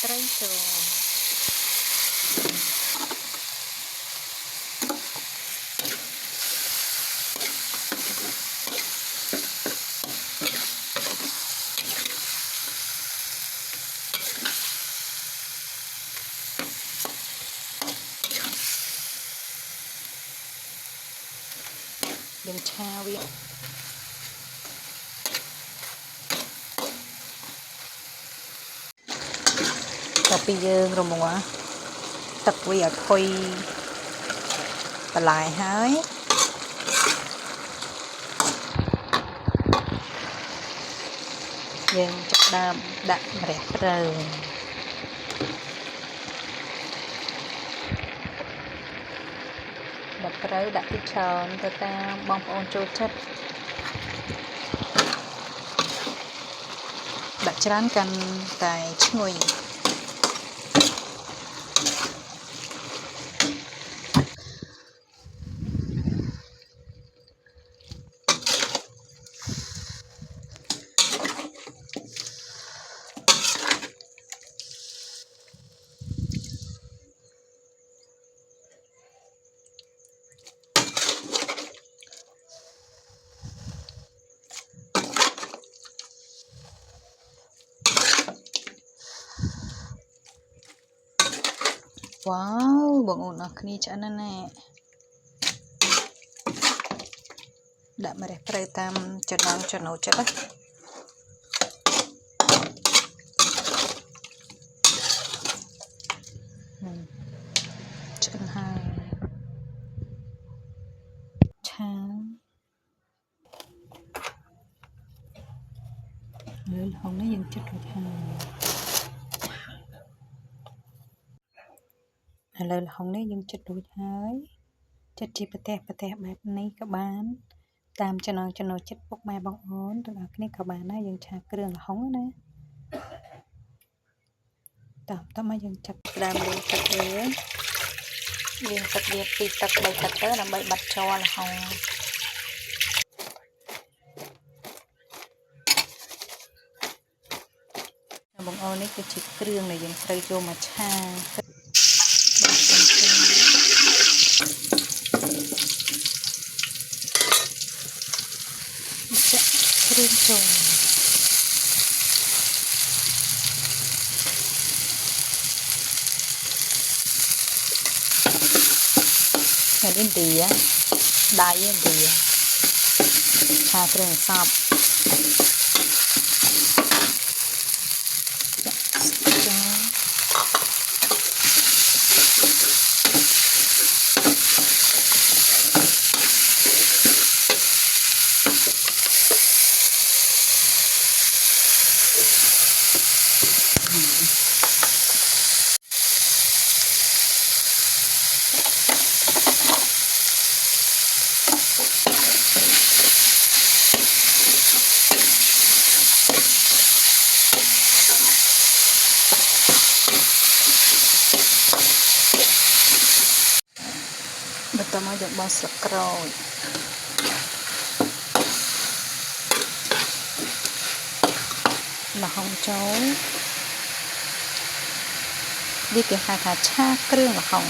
ត្រីចូលយើងឆាវាដល់ពេលយើងរមាស់ទឹកវាឲ្យផុយបន្លែហើយយើងចាប់ដើមដាក់ម្រះព្រៅដាក់ព្រៅដាក់ទីច្រើនទៅតាមបងប្អូនចូលចិត្តដាក់ច្រើនកាន់តែឈ្ងុយវ៉ាវបងប្អូនអរគ្នាឆ្អិនណាស់ណាដាក់ម្រះព្រៅតាមចំណង់ចំណូលចិត្តឆ្អិនហើយឆាលើល្ហុងនេះយើងចិតរួចហើយឥឡូវល្ហុងនេះយើងចិតរួចហើយចិតជាប្រទេសបែបនេះក៏បានតាមចំណង់ចំណូលចិត្តពុកម៉ែបងប្អូនទាំងអស់គ្នាក៏បានដែរយើងឆាគ្រឿងល្ហុងណាតោះមកយើងចាប់ផ្ដើមលាងទឹកវា2ទឹក3ទឹកទៅដើម្បីបាត់ជ័រល្ហុងបងប្អូននេះគឺជាគ្រឿងដែលយើងត្រូវយកមកឆាគ្រឿងចូលឥណ្ឌាដៃឥណ្ឌាឆាគ្រឿងសពបន្តមកយកបោះស្លឹកក្រូចល្ហុងចូលនេះគេហៅថាឆាគ្រឿងល្ហុង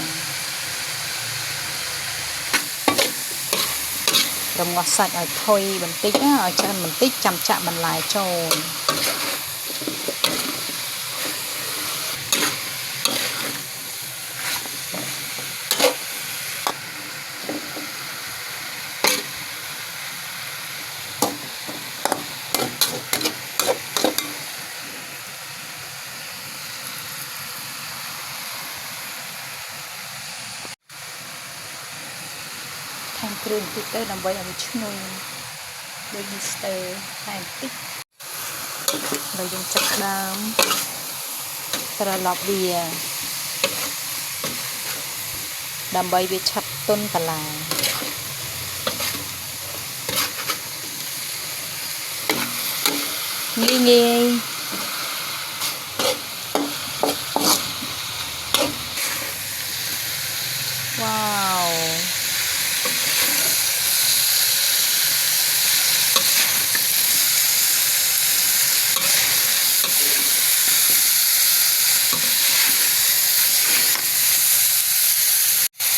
រងាស់សាច់ឲ្យផុយបន្តិចណាឲ្យឆ្អិនបន្តិចចាំចាក់បន្លែចូលថែមគ្រឿងបន្តិចទៅដើម្បីឲ្យវាឈ្ងុយដូចនេះស្ទើថែមបន្តិចហើយយើងចាប់ដើមត្រឡប់វាដើម្បីវាឆាប់ទន់បន្លែងាយវ៉ាវ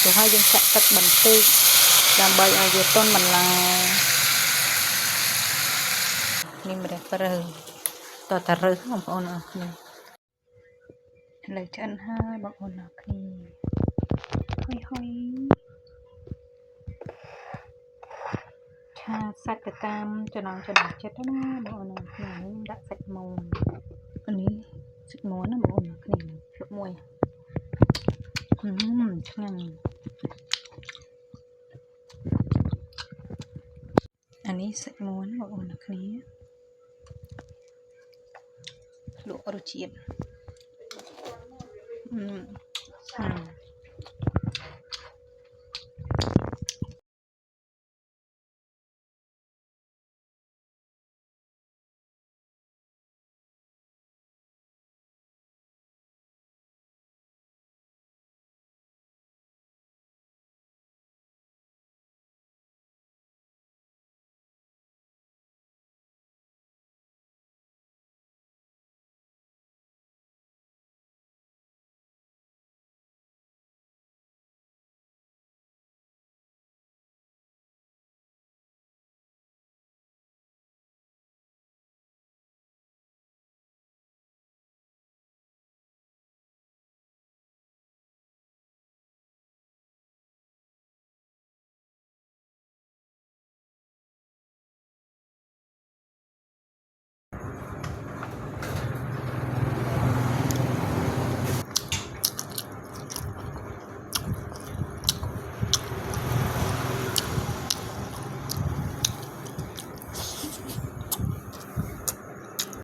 rồi hai dân chặt cắt bẩn tê làm bậy ở dưới tôn mình là nhưng mà đẹp rơ tỏ tà rơ không ổn à lấy chân hai bọn ổn à khi hoi hoi cha sạch cái cam cho nó chết đó bọn ổn à này đã sạch màuอันนี้สกม้วนนะบอกนะนี่ชุดมวยช่างอันนี้สกม้วนบอกนะนี่ลูกอรุจิต